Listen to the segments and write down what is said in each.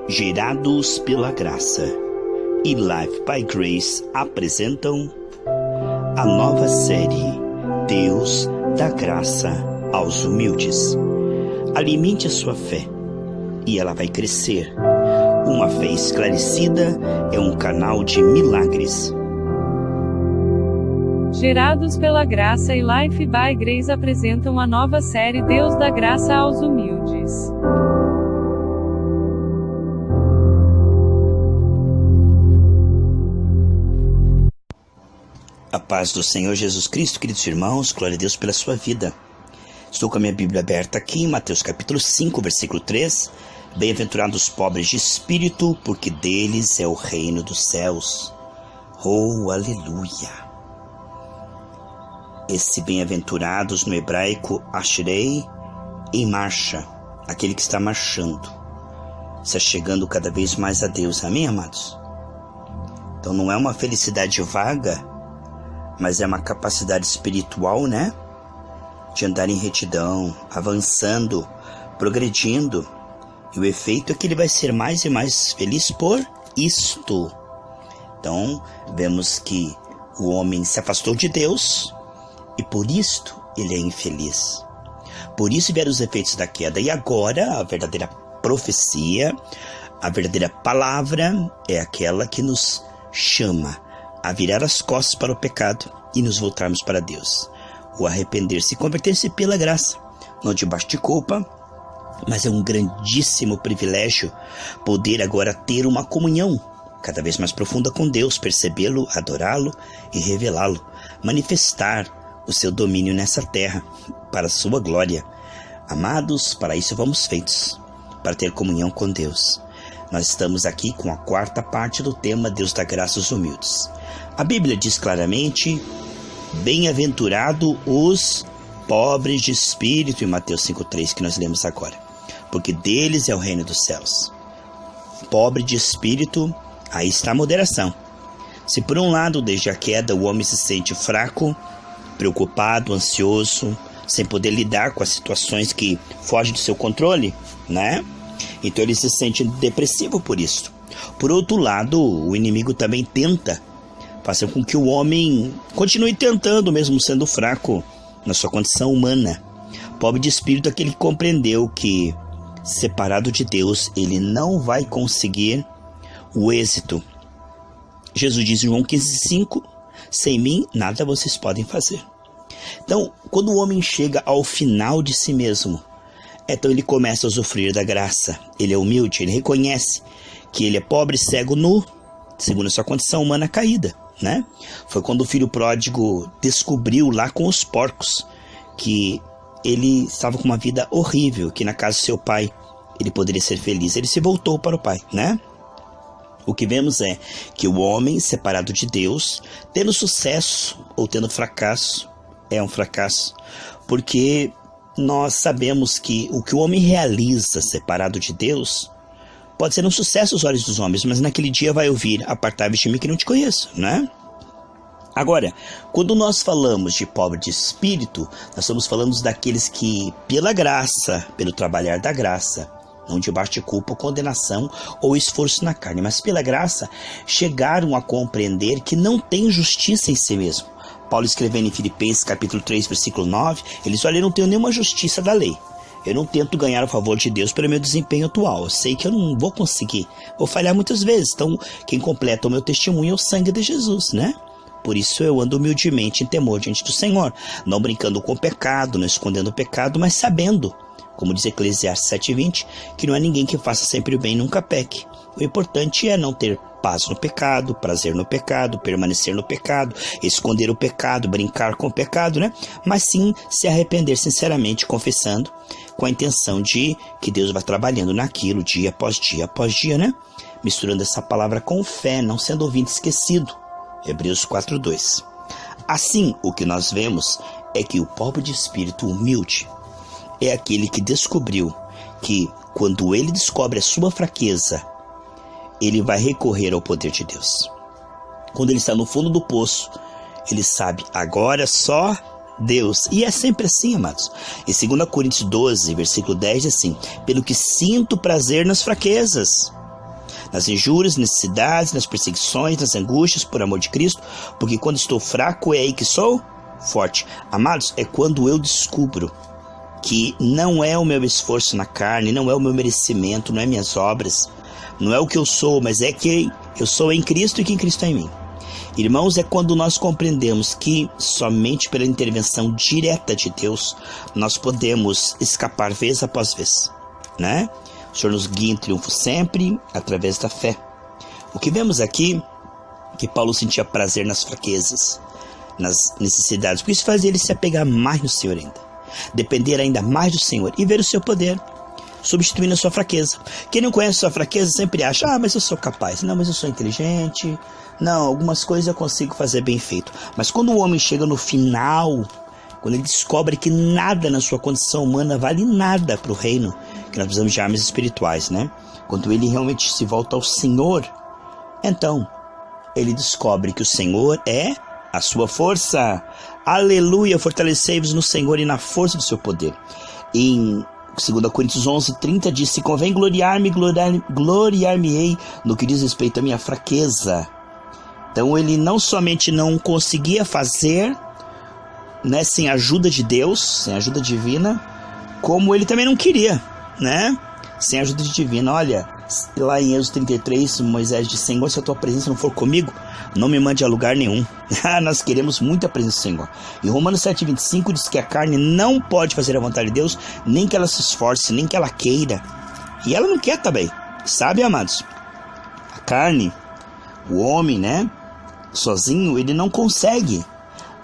Gerados pela Graça e Life by Grace apresentam a nova série Deus dá graça aos humildes. Alimente a sua fé e ela vai crescer. Uma fé esclarecida é um canal de milagres. Gerados pela Graça e Life by Grace apresentam a nova série Deus dá graça aos humildes. A paz do Senhor Jesus Cristo, queridos irmãos, glória a Deus pela sua vida. Estou com a minha Bíblia aberta aqui em Mateus capítulo 5, versículo 3. Bem-aventurados os pobres de espírito, porque deles é o reino dos céus. Oh, aleluia! Esse bem-aventurados no hebraico, ashrei, em marcha, aquele que está marchando, se achegando cada vez mais a Deus, amém, amados? Então não é uma felicidade vaga, mas é uma capacidade espiritual, né? De andar em retidão, avançando, progredindo. E o efeito é que ele vai ser mais e mais feliz por isto. Então, vemos que o homem se afastou de Deus e por isto ele é infeliz. Por isso vieram os efeitos da queda. E agora, a verdadeira profecia, a verdadeira palavra é aquela que nos chama a virar as costas para o pecado e nos voltarmos para Deus. O arrepender-se e converter-se pela graça, não debaixo de culpa, mas é um grandíssimo privilégio poder agora ter uma comunhão cada vez mais profunda com Deus, percebê-lo, adorá-lo e revelá-lo, manifestar o seu domínio nessa terra, para a sua glória. Amados, para isso fomos feitos, para ter comunhão com Deus. Nós estamos aqui com a quarta parte do tema Deus dá graça aos humildes. A Bíblia diz claramente: bem-aventurado os pobres de espírito, em Mateus 5,3, que nós lemos agora, porque deles é o reino dos céus. Pobre de espírito, aí está a moderação. Se por um lado, desde a queda, o homem se sente fraco, preocupado, ansioso, sem poder lidar com as situações que fogem do seu controle, né? Então ele se sente depressivo por isso. Por outro lado, o inimigo também tenta fazer com que o homem continue tentando, mesmo sendo fraco na sua condição humana. Pobre de espírito é aquele que compreendeu que, separado de Deus, ele não vai conseguir o êxito. Jesus diz em João 15,5: sem mim nada vocês podem fazer. Então, quando o homem chega ao final de si mesmo, então ele começa a usufruir da graça. Ele é humilde, ele reconhece que ele é pobre, cego, nu, segundo a sua condição humana caída, né? Foi quando o filho pródigo descobriu lá com os porcos que ele estava com uma vida horrível, que na casa do seu pai ele poderia ser feliz. Ele se voltou para o pai, né? O que vemos é que o homem separado de Deus, tendo sucesso ou tendo fracasso, é um fracasso, porque nós sabemos que o que o homem realiza separado de Deus pode ser um sucesso aos olhos dos homens, mas naquele dia vai ouvir: apartai-vos de mim que não te conheço, né? Agora, quando nós falamos de pobre de espírito, nós estamos falando daqueles que, pela graça, pelo trabalhar da graça, não debaixo de culpa ou condenação ou esforço na carne, mas pela graça, chegaram a compreender que não tem justiça em si mesmo. Paulo escrevendo em Filipenses capítulo 3, versículo 9, ele diz: olha, eu não tenho nenhuma justiça da lei. Eu não tento ganhar o favor de Deus pelo meu desempenho atual. Eu sei que eu não vou conseguir. Vou falhar muitas vezes. Então, quem completa o meu testemunho é o sangue de Jesus, né? Por isso eu ando humildemente em temor diante do Senhor, não brincando com o pecado, não escondendo o pecado, mas sabendo, como diz Eclesiastes 7,20, que não há ninguém que faça sempre o bem e nunca peque. O importante é não ter paz no pecado, prazer no pecado, permanecer no pecado, esconder o pecado, brincar com o pecado, né? Mas sim se arrepender sinceramente, confessando, com a intenção de que Deus vai trabalhando naquilo dia após dia, né? Misturando essa palavra com fé, não sendo ouvinte esquecido. Hebreus 4,2. Assim, o que nós vemos é que o pobre de espírito humilde é aquele que descobriu que, quando ele descobre a sua fraqueza, ele vai recorrer ao poder de Deus. Quando ele está no fundo do poço, ele sabe: agora só Deus. E é sempre assim, amados. Em 2 Coríntios 12, versículo 10, diz assim: pelo que sinto prazer nas fraquezas. nas injúrias, necessidades, nas perseguições, nas angústias, por amor de Cristo, porque quando estou fraco é aí que sou forte. Amados, é quando eu descubro que não é o meu esforço na carne, não é o meu merecimento, não é minhas obras, não é o que eu sou, mas é quem eu sou em Cristo e quem Cristo é em mim. Irmãos, é quando nós compreendemos que somente pela intervenção direta de Deus nós podemos escapar vez após vez, né? O Senhor nos guia em triunfo sempre através da fé. O que vemos aqui é que Paulo sentia prazer nas fraquezas, nas necessidades, porque isso fazia ele se apegar mais no Senhor ainda, depender ainda mais do Senhor e ver o seu poder substituindo a sua fraqueza. Quem não conhece a sua fraqueza sempre acha, mas eu sou capaz, não, mas eu sou inteligente, não, algumas coisas eu consigo fazer bem feito. Mas quando o homem chega no final, quando ele descobre que nada na sua condição humana vale nada para o reino, que nós precisamos de armas espirituais, né? Quando ele realmente se volta ao Senhor, então ele descobre que o Senhor é a sua força. Aleluia, fortalecei-vos no Senhor e na força do seu poder. Em 2 Coríntios 11:30 diz, se convém gloriar-me-ei no que diz respeito à minha fraqueza. Então ele não somente não conseguia fazer, né, sem a ajuda de Deus, sem a ajuda divina, como ele também não queria, né, sem a ajuda divina. Olha, lá em Êxodo 33, Moisés diz, Senhor, se a tua presença não for comigo, não me mande a lugar nenhum. Nós queremos muito a presença do Senhor. E Romanos 7:25 diz que a carne não pode fazer a vontade de Deus, nem que ela se esforce, nem que ela queira. E ela não quer também, sabe, amados? A carne, o homem, né, sozinho, ele não consegue.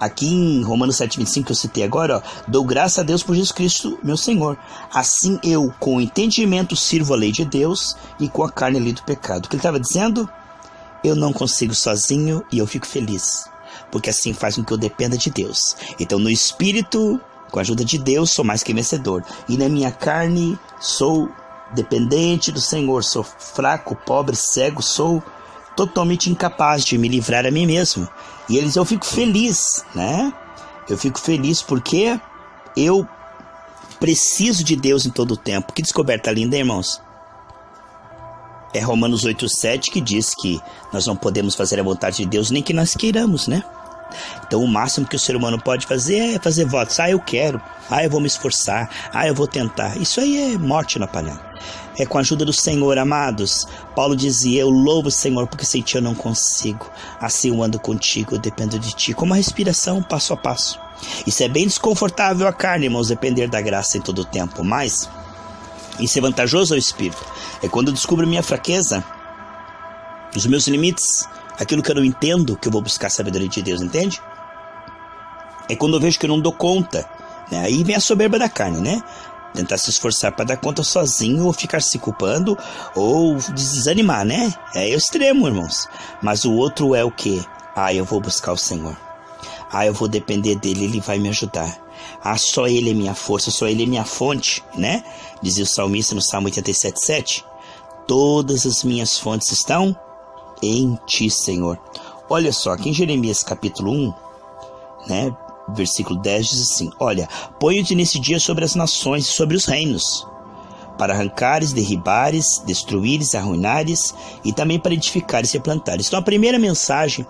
Aqui em Romanos 7:25 que eu citei agora, ó, dou graça a Deus por Jesus Cristo, meu Senhor. Assim eu, com o entendimento, sirvo a lei de Deus e com a carne a lei do pecado. O que ele estava dizendo? Eu não consigo sozinho e eu fico feliz, porque assim faz com que eu dependa de Deus. Então no Espírito, com a ajuda de Deus, sou mais que vencedor. E na minha carne, sou dependente do Senhor, sou fraco, pobre, cego, sou totalmente incapaz de me livrar a mim mesmo. E eu fico feliz, né? Eu fico feliz porque eu preciso de Deus em todo o tempo. Que descoberta linda, irmãos? É Romanos 8:7 que diz que nós não podemos fazer a vontade de Deus nem que nós queiramos, né? Então o máximo que o ser humano pode fazer é fazer votos. Eu quero, eu vou me esforçar, eu vou tentar. Isso aí é morte na panela. É com a ajuda do Senhor, amados. Paulo dizia, eu louvo o Senhor porque sem ti eu não consigo. Assim eu ando contigo, eu dependo de ti. Como a respiração, passo a passo. Isso é bem desconfortável à carne, irmãos, depender da graça em todo o tempo. Mas isso é vantajoso ao Espírito. É quando eu descubro minha fraqueza, os meus limites, aquilo que eu não entendo, que eu vou buscar a sabedoria de Deus, entende? É quando eu vejo que eu não dou conta, né? Aí vem a soberba da carne, né? Tentar se esforçar para dar conta sozinho, ou ficar se culpando, ou desanimar, né? É o extremo, irmãos. Mas o outro é o quê? Eu vou buscar o Senhor. Eu vou depender dele, ele vai me ajudar. Só ele é minha força, só ele é minha fonte, né? Dizia o salmista no Salmo 87:7. Todas as minhas fontes estão em ti, Senhor. Olha só, aqui em Jeremias capítulo 1, né, versículo 10 diz assim, olha, ponho-te nesse dia sobre as nações e sobre os reinos, para arrancares, derribares, destruíres, arruinares, e também para edificares e replantares. Então a primeira mensagem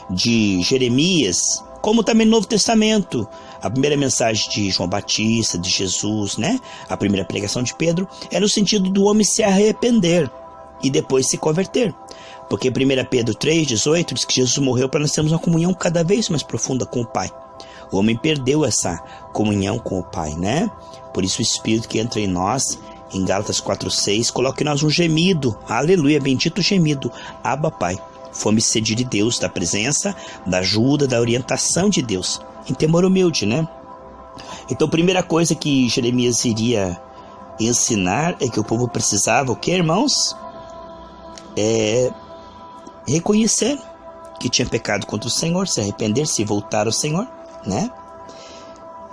de Jeremias, como também no Novo Testamento, a primeira mensagem de João Batista, de Jesus, né, a primeira pregação de Pedro, é no sentido do homem se arrepender e depois se converter. Porque 1 Pedro 3:18 diz que Jesus morreu para nós termos uma comunhão cada vez mais profunda com o Pai. O homem perdeu essa comunhão com o Pai, né? Por isso o Espírito que entra em nós, em Gálatas 4:6, coloca em nós um gemido, aleluia, bendito o gemido, Abba Pai. Fome e sede de Deus, da presença, da ajuda, da orientação de Deus, em temor humilde, né? Então a primeira coisa que Jeremias iria ensinar é que o povo precisava, o que, irmãos? Reconhecer que tinha pecado contra o Senhor, se arrepender, se voltar ao Senhor, né?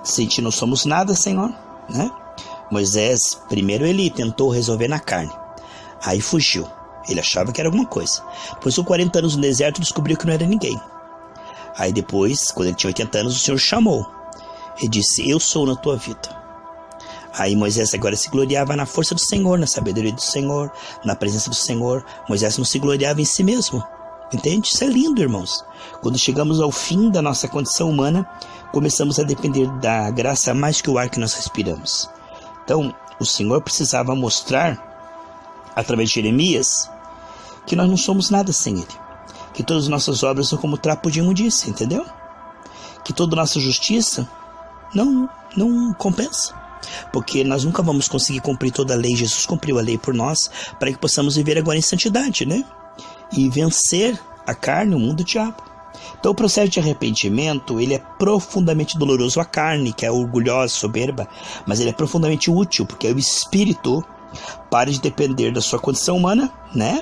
Sentir não somos nada, Senhor, né? Moisés, primeiro ele tentou resolver na carne, aí fugiu, ele achava que era alguma coisa. Depois de 40 anos no deserto, descobriu que não era ninguém. Aí depois, quando ele tinha 80 anos, o Senhor chamou e disse, eu sou na tua vida. Aí Moisés agora se gloriava na força do Senhor, na sabedoria do Senhor, na presença do Senhor. Moisés não se gloriava em si mesmo. Entende? Isso é lindo, irmãos. Quando chegamos ao fim da nossa condição humana, começamos a depender da graça mais que o ar que nós respiramos. Então, o Senhor precisava mostrar, através de Jeremias, que nós não somos nada sem Ele. Que todas as nossas obras são como trapo de imundícia, entendeu? Que toda a nossa justiça não compensa. Porque nós nunca vamos conseguir cumprir toda a lei. Jesus cumpriu a lei por nós, para que possamos viver agora em santidade, né? E vencer a carne, o mundo e o diabo. Então o processo de arrependimento, ele é profundamente doloroso à carne, que é orgulhosa, soberba, mas ele é profundamente útil, porque o espírito para de depender da sua condição humana, né?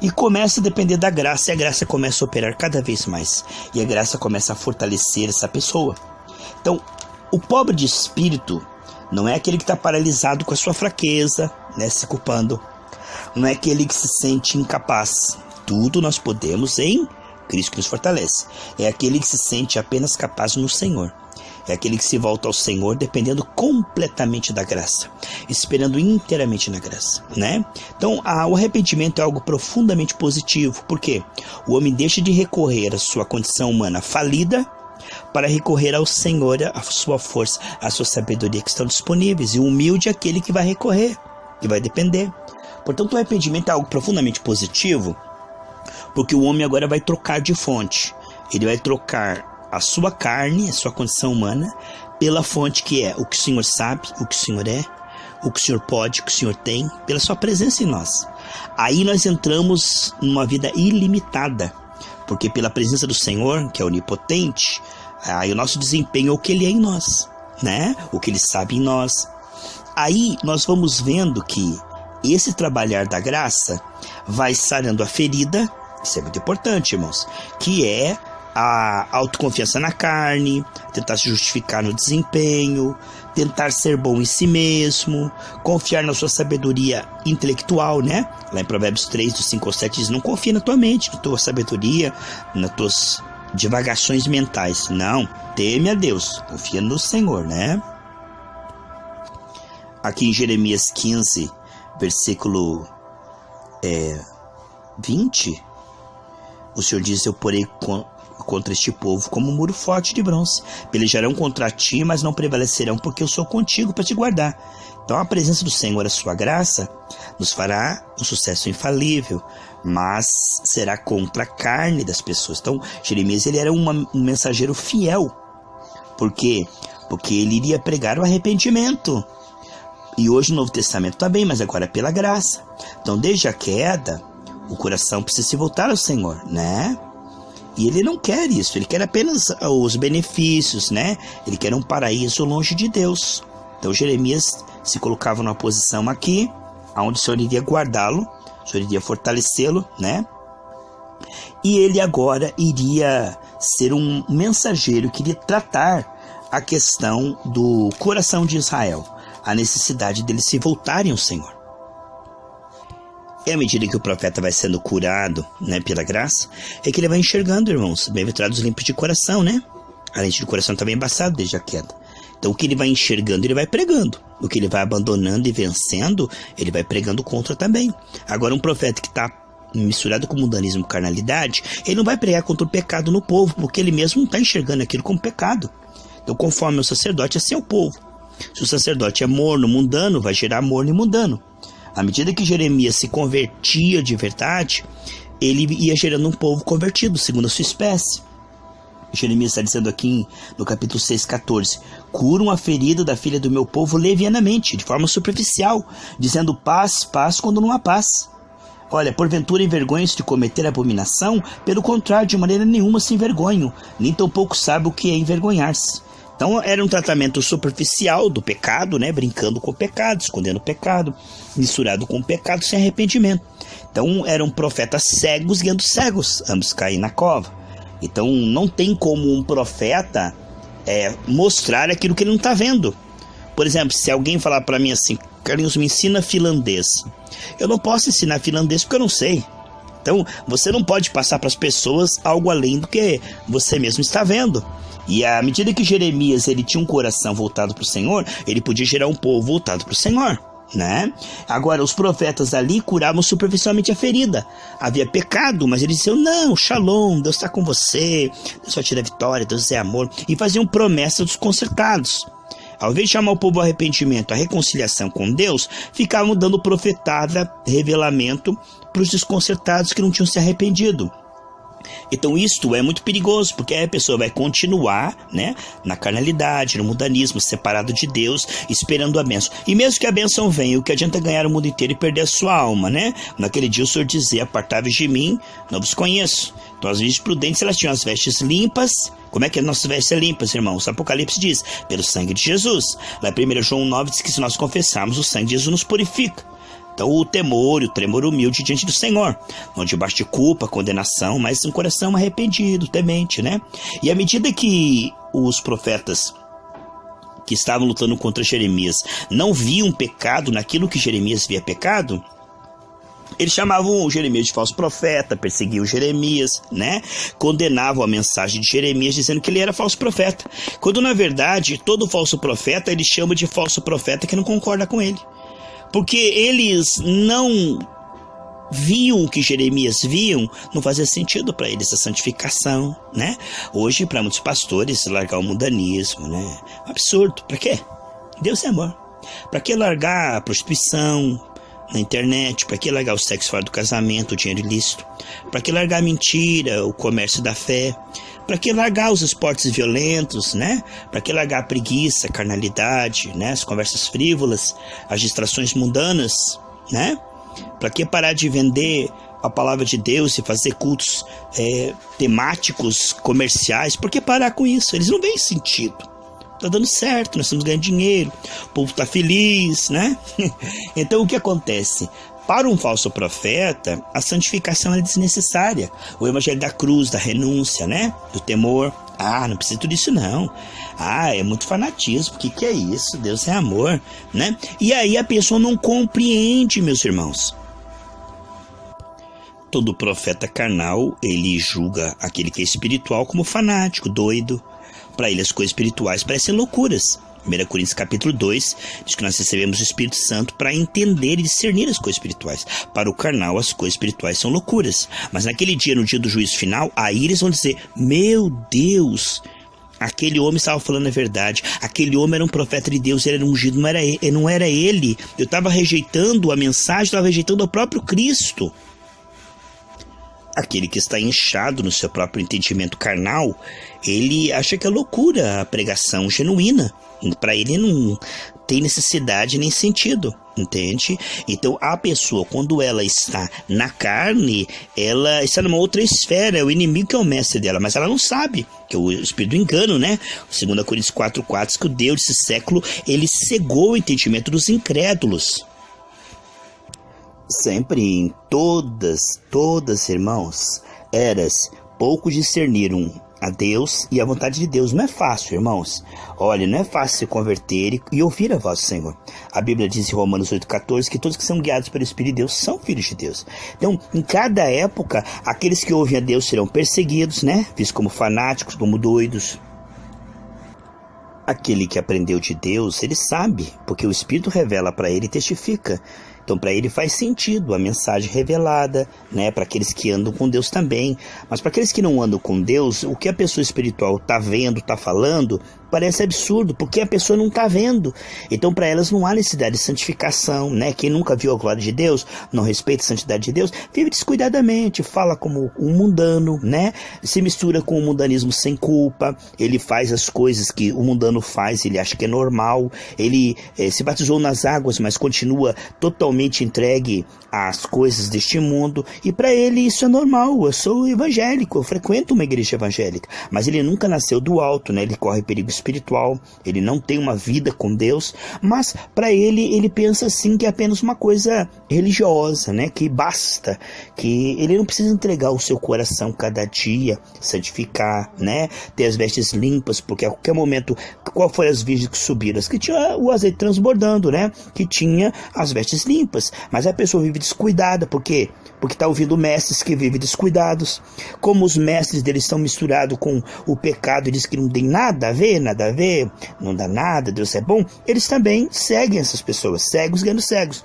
E começa a depender da graça, e a graça começa a operar cada vez mais, e a graça começa a fortalecer essa pessoa. Então, o pobre de espírito não é aquele que está paralisado com a sua fraqueza, né, se culpando. Não é aquele que se sente incapaz. Tudo nós podemos em Cristo que nos fortalece. É aquele que se sente apenas capaz no Senhor. É aquele que se volta ao Senhor dependendo completamente da graça, esperando inteiramente na graça, né? Então, o arrependimento é algo profundamente positivo, porque o homem deixa de recorrer à sua condição humana falida para recorrer ao Senhor, à sua força, à sua sabedoria que estão disponíveis. E o humilde é aquele que vai recorrer, que vai depender. Portanto, o arrependimento é algo profundamente positivo, porque o homem agora vai trocar de fonte. Ele vai trocar a sua carne, a sua condição humana, pela fonte que é o que o Senhor sabe, o que o Senhor é, o que o Senhor pode, o que o Senhor tem, pela sua presença em nós. Aí nós entramos numa vida ilimitada, porque pela presença do Senhor, que é onipotente, aí o nosso desempenho é o que Ele é em nós, né? O que Ele sabe em nós. Aí nós vamos vendo que esse trabalhar da graça vai sarando a ferida, isso é muito importante, irmãos, que é a autoconfiança na carne, tentar se justificar no desempenho, tentar ser bom em si mesmo, confiar na sua sabedoria intelectual, né? Lá em Provérbios 3, do 5 ao 7, diz: não confia na tua mente, na tua sabedoria, nas tuas divagações mentais. Não, teme a Deus, confia no Senhor, né? Aqui em Jeremias 15, versículo 20, o Senhor diz: eu porei contra este povo como um muro forte de bronze. Pelejarão contra ti, mas não prevalecerão, porque eu sou contigo para te guardar. Então a presença do Senhor, a sua graça, nos fará um sucesso infalível, mas será contra a carne das pessoas. Então Jeremias, ele era um mensageiro fiel. Por quê? Porque ele iria pregar o arrependimento. E hoje no Novo Testamento também, mas agora pela graça. Então desde a queda, o coração precisa se voltar ao Senhor, né? E ele não quer isso, ele quer apenas os benefícios, né? Ele quer um paraíso longe de Deus. Então Jeremias se colocava numa posição aqui, onde o Senhor iria guardá-lo, o Senhor iria fortalecê-lo, né? E ele agora iria ser um mensageiro que iria tratar a questão do coração de Israel, a necessidade deles se voltarem ao Senhor. E à medida que o profeta vai sendo curado, né, pela graça, é que ele vai enxergando, irmãos, bem-aventurados limpos de coração, né? A lente do coração também é embaçada desde a queda. Então o que ele vai enxergando, ele vai pregando. O que ele vai abandonando e vencendo, ele vai pregando contra também. Agora um profeta que está misturado com mundanismo e carnalidade, ele não vai pregar contra o pecado no povo, porque ele mesmo não está enxergando aquilo como pecado. Então conforme o sacerdote, assim é o povo. Se o sacerdote é morno, mundano, vai gerar morno e mundano. À medida que Jeremias se convertia de verdade, ele ia gerando um povo convertido, segundo a sua espécie. Jeremias está dizendo aqui no capítulo 6,14: curam a ferida da filha do meu povo levianamente, de forma superficial, dizendo paz, paz, quando não há paz. Olha, porventura envergonham-se de cometer abominação? Pelo contrário, de maneira nenhuma se envergonham, nem tampouco sabe o que é envergonhar-se. Então era um tratamento superficial do pecado, né? Brincando com o pecado, escondendo o pecado, misturado com o pecado sem arrependimento. Então eram profetas cegos guiando cegos, ambos caem na cova. Então não tem como um profeta mostrar aquilo que ele não está vendo. Por exemplo, se alguém falar para mim assim: Carlinhos, me ensina finlandês. Eu não posso ensinar finlandês porque eu não sei. Então você não pode passar para as pessoas algo além do que você mesmo está vendo. E à medida que Jeremias ele tinha um coração voltado para o Senhor, ele podia gerar um povo voltado para o Senhor, né? Agora, os profetas ali curavam superficialmente a ferida. Havia pecado, mas eles diziam, não, shalom, Deus está com você, Deus vai te dar vitória, Deus é amor. E faziam promessas dos consertados. Ao invés de chamar o povo ao arrependimento, à reconciliação com Deus, ficavam dando profetada, revelamento para os desconcertados que não tinham se arrependido. Então isto é muito perigoso, porque aí a pessoa vai continuar, né, na carnalidade, no mundanismo, separado de Deus, esperando a bênção. E mesmo que a bênção venha, o que adianta ganhar o mundo inteiro e perder a sua alma, né? Naquele dia o Senhor dizia, apartai-vos de mim, não vos conheço. Então as virgens prudentes, elas tinham as vestes limpas. Como é que as nossas vestes são limpas, irmãos? O Apocalipse diz, pelo sangue de Jesus. Lá em 1 João 9 diz que se nós confessarmos, o sangue de Jesus nos purifica. Então o temor e o tremor humilde diante do Senhor, não debaixo de culpa, condenação, mas um coração arrependido, temente, né? E à medida que os profetas que estavam lutando contra Jeremias não viam pecado naquilo que Jeremias via pecado, eles chamavam o Jeremias de falso profeta, perseguiam Jeremias, né? Condenavam a mensagem de Jeremias dizendo que ele era falso profeta. Quando na verdade todo falso profeta ele chama de falso profeta que não concorda com ele. Porque eles não viam o que Jeremias viam, não fazia sentido para eles a santificação, né? Hoje, para muitos pastores, largar o mundanismo, né? Absurdo. Para quê? Deus é amor. Para que largar a prostituição na internet? Para que largar o sexo fora do casamento, o dinheiro ilícito? Para que largar a mentira, o comércio da fé? Para que largar os esportes violentos, né? Para que largar a preguiça, a carnalidade, né? As conversas frívolas, as distrações mundanas, né? Para que parar de vender a palavra de Deus e fazer cultos temáticos, comerciais? Por que parar com isso? Eles não veem sentido. Tá dando certo, nós estamos ganhando dinheiro, o povo tá feliz, né? Então o que acontece? Para um falso profeta, a santificação é desnecessária. O evangelho da cruz, da renúncia, né? Do temor. Ah, não precisa tudo isso não. Ah, é muito fanatismo. O que é isso? Deus é amor, né? E aí a pessoa não compreende, meus irmãos. Todo profeta carnal, ele julga aquele que é espiritual como fanático, doido. Para ele as coisas espirituais parecem loucuras. 1 Coríntios capítulo 2 diz que nós recebemos o Espírito Santo para entender e discernir as coisas espirituais. Para o carnal, as coisas espirituais são loucuras. Mas naquele dia, no dia do juízo final, aí eles vão dizer, meu Deus, aquele homem estava falando a verdade. Aquele homem era um profeta de Deus, ele era ungido, não era ele. Eu estava rejeitando a mensagem, estava rejeitando o próprio Cristo. Aquele que está inchado no seu próprio entendimento carnal, ele acha que é loucura a pregação genuína. Para ele não tem necessidade nem sentido, entende? Então a pessoa, quando ela está na carne, ela está numa outra esfera, é o inimigo que é o mestre dela, mas ela não sabe, que é o espírito do engano, né? 2 Coríntios 4,4 diz que o Deus desse século, ele cegou o entendimento dos incrédulos. Sempre em todas, irmãos, eras pouco discerniram a Deus e a vontade de Deus. Não é fácil, irmãos. Olha, não é fácil se converter e ouvir a voz do Senhor. A Bíblia diz em Romanos 8,14 que todos que são guiados pelo Espírito de Deus são filhos de Deus. Então, em cada época, aqueles que ouvem a Deus serão perseguidos, né? Vistos como fanáticos, como doidos. Aquele que aprendeu de Deus, ele sabe, porque o Espírito revela para ele e testifica. Então, para ele faz sentido a mensagem revelada, né? Para aqueles que andam com Deus também. Mas para aqueles que não andam com Deus, o que a pessoa espiritual está vendo, está falando, parece absurdo, porque a pessoa não está vendo. Então, para elas não há necessidade de santificação, né? Quem nunca viu a glória de Deus, não respeita a santidade de Deus, vive descuidadamente, fala como um mundano, né? Se mistura com o mundanismo sem culpa, ele faz as coisas que o mundano faz, ele acha que é normal, ele se batizou nas águas, mas continua totalmente entregue às coisas deste mundo, e para ele isso é normal. Eu sou evangélico, eu frequento uma igreja evangélica, mas ele nunca nasceu do alto, né? Ele corre perigo espiritual espiritual, ele não tem uma vida com Deus, mas para ele pensa assim que é apenas uma coisa religiosa, né? Que basta, que ele não precisa entregar o seu coração cada dia, santificar, né? Ter as vestes limpas, porque a qualquer momento, qual foram as virgens que subiram? As que tinha o azeite transbordando, né? Que tinha as vestes limpas, mas a pessoa vive descuidada, por quê? Porque está ouvindo mestres que vivem descuidados. Como os mestres deles estão misturados com o pecado e diz que não tem nada a ver, não dá nada, Deus é bom, eles também seguem essas pessoas, cegos ganhando cegos.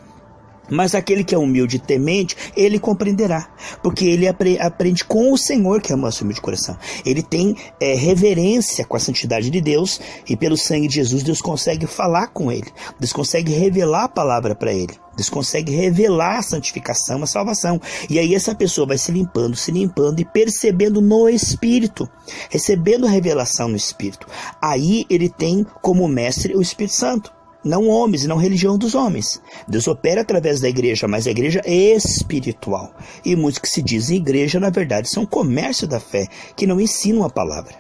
Mas aquele que é humilde e temente, ele compreenderá, porque ele aprende com o Senhor, que é o nosso humilde coração. Ele tem reverência com a santidade de Deus, e pelo sangue de Jesus, Deus consegue falar com ele, Deus consegue revelar a palavra para ele, Deus consegue revelar a santificação, a salvação. E aí essa pessoa vai se limpando e percebendo no Espírito, recebendo a revelação no Espírito. Aí ele tem como mestre o Espírito Santo. Não homens, não religião dos homens. Deus opera através da igreja, mas a igreja é espiritual. E muitos que se dizem igreja, na verdade, são comércio da fé, que não ensinam a palavra.